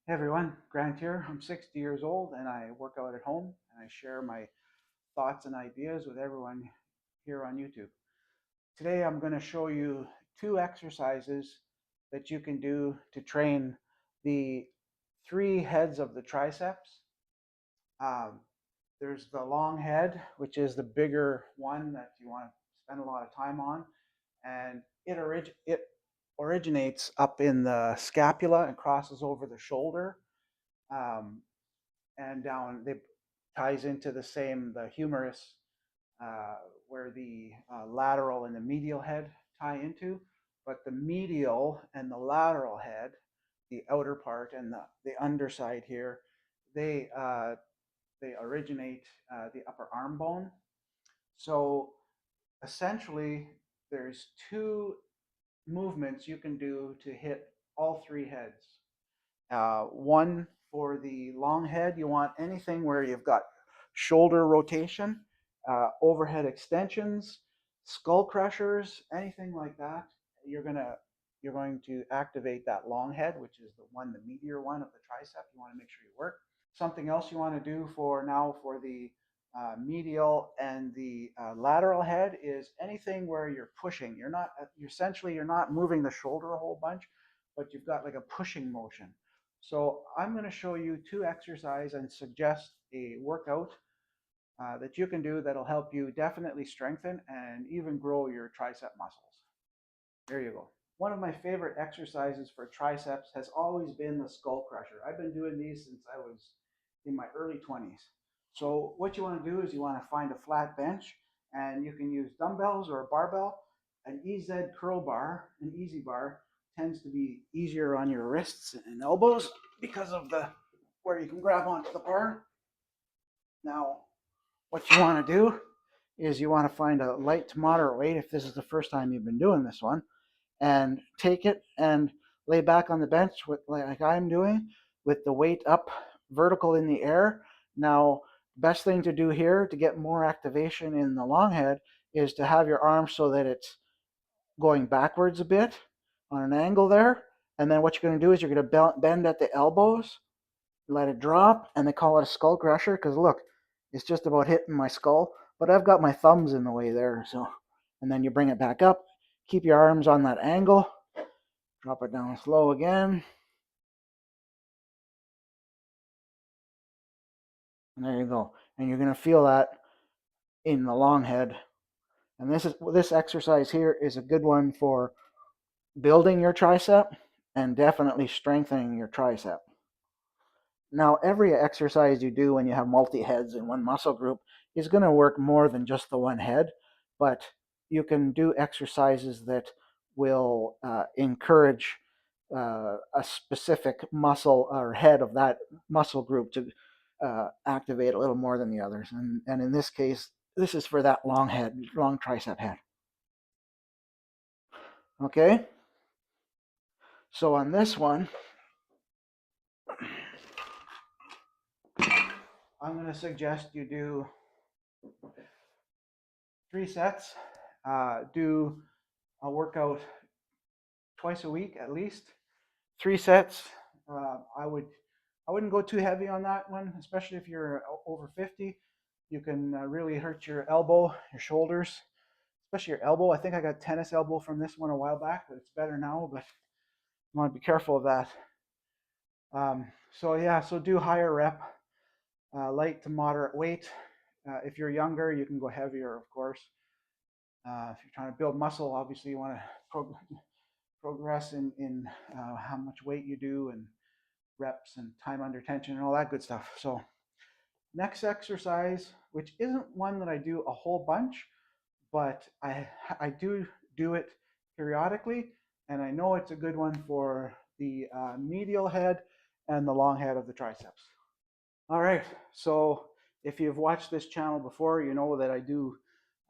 Hey everyone, Grant here. I'm 60 years old and I work out at home and I share my thoughts and ideas with everyone here on YouTube. Today I'm going to show you two exercises that you can do to train the three heads of the triceps. Um, there's the long head, which is the bigger one that you want to spend a lot of time on, and it originates up in the scapula and crosses over the shoulder. Um, and down it ties into the humerus, where the lateral and the medial head tie into. But the medial and the lateral head, the outer part and the underside here, they uh, they originate the upper arm bone. So essentially, there's two movements you can do to hit all three heads. One for the long head, you want anything where you've got shoulder rotation, overhead extensions, skull crushers, anything like that. You're gonna you're going to activate that long head, which is the meatier one of the tricep. You want to make sure you work. Something else you want to do for the medial and the lateral head is anything where you're pushing. You're not moving the shoulder a whole bunch, but you've got like a pushing motion. So I'm going to show you two exercises and suggest a workout that you can do that'll help you definitely strengthen and even grow your tricep muscles. There you go. One of my favorite exercises for triceps has always been the skull crusher. I've been doing these since I was in my early 20s. So what you want to do is you want to find a flat bench, and you can use dumbbells or a barbell. An EZ curl bar, an easy bar, tends to be easier on your wrists and elbows because of the where you can grab onto the bar. Now, what you want to do is you want to find a light to moderate weight if this is the first time you've been doing this one, and take it and lay back on the bench with like I'm doing, with the weight up vertical in the air. Now, best thing to do here to get more activation in the long head is to have your arm so that it's going backwards a bit on an angle there. And then what you're going to do is you're going to bend at the elbows, let it drop, and they call it a skull crusher because look, it's just about hitting my skull, but I've got my thumbs in the way there. So, and then you bring it back up, keep your arms on that angle, drop it down slow again, and there you go. And you're going to feel that in the long head. And this exercise here is a good one for building your tricep and definitely strengthening your tricep. Now, every exercise you do when you have multi-heads in one muscle group is going to work more than just the one head, but you can do exercises that will encourage a specific muscle or head of that muscle group to activate a little more than the others. And in this case, this is for that long head, long tricep head. Okay, so on this one, I'm going to suggest you do 3 sets. Do a workout twice a week at least. 3 sets. I wouldn't go too heavy on that one, especially if you're over 50. You can really hurt your elbow, your shoulders, especially your elbow. I think I got tennis elbow from this one a while back, but it's better now. But you want to be careful of that. So yeah, so do higher rep, light to moderate weight. If you're younger, you can go heavier, of course. If you're trying to build muscle, obviously you want to progress in how much weight you do and reps and time under tension and all that good stuff. So next exercise, which isn't one that I do a whole bunch, but I do it periodically, and I know it's a good one for the medial head and the long head of the triceps. All right, so if you've watched this channel before, you know that I do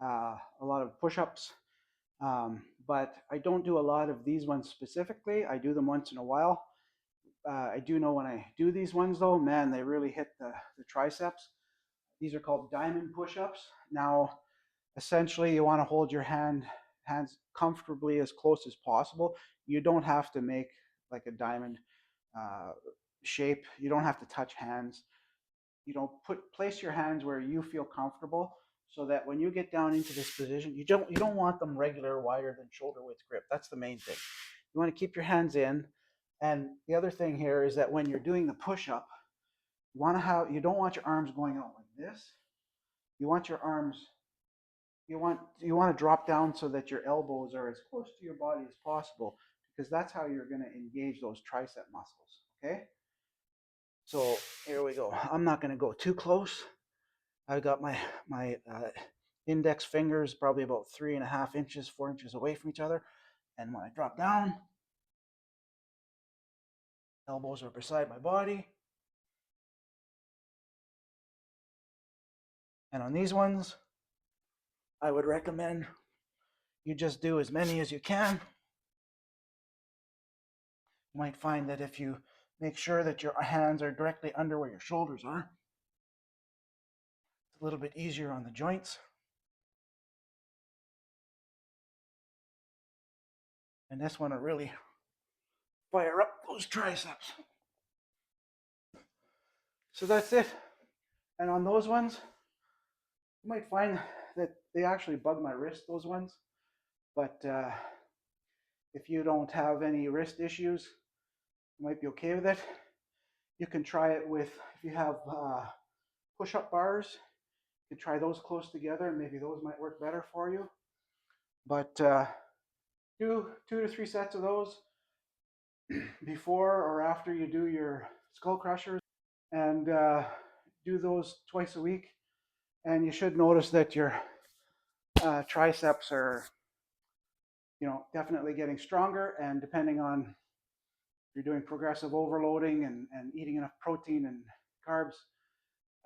a lot of push-ups, but I don't do a lot of these ones specifically. I do them once in a while. I do know when I do these ones though, man, they really hit the triceps. These are called diamond push-ups. Now, essentially, you want to hold your hands comfortably as close as possible. You don't have to make like a diamond, uh, shape. You don't have to touch hands. Place your hands where you feel comfortable, so that when you get down into this position, you don't want them regular, wider than shoulder width grip. That's the main thing. You want to keep your hands in. And the other thing here is that when you're doing the push-up, you don't want your arms going out like this. You want your arms, you want to drop down so that your elbows are as close to your body as possible, because that's how you're going to engage those tricep muscles. Okay? So here we go. I'm not going to go too close. I've got my index fingers probably about 3.5 inches, 4 inches away from each other. And when I drop down, elbows are beside my body. And on these ones, I would recommend you just do as many as you can. You might find that if you make sure that your hands are directly under where your shoulders are, it's a little bit easier on the joints. And this one will really fire up those triceps. So that's it. And on those ones, you might find that they actually bug my wrist, those ones. But if you don't have any wrist issues, you might be okay with it. You can try it with, if you have push-up bars, you can try those close together, and maybe those might work better for you. But do 2 to 3 sets of those before or after you do your skull crushers, and do those twice a week. And you should notice that your triceps are, definitely getting stronger. And depending on if you're doing progressive overloading and eating enough protein and carbs,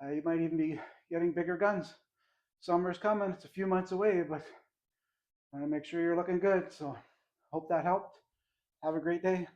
you might even be getting bigger guns. Summer's coming. It's a few months away, but I want to make sure you're looking good. So hope that helped. Have a great day.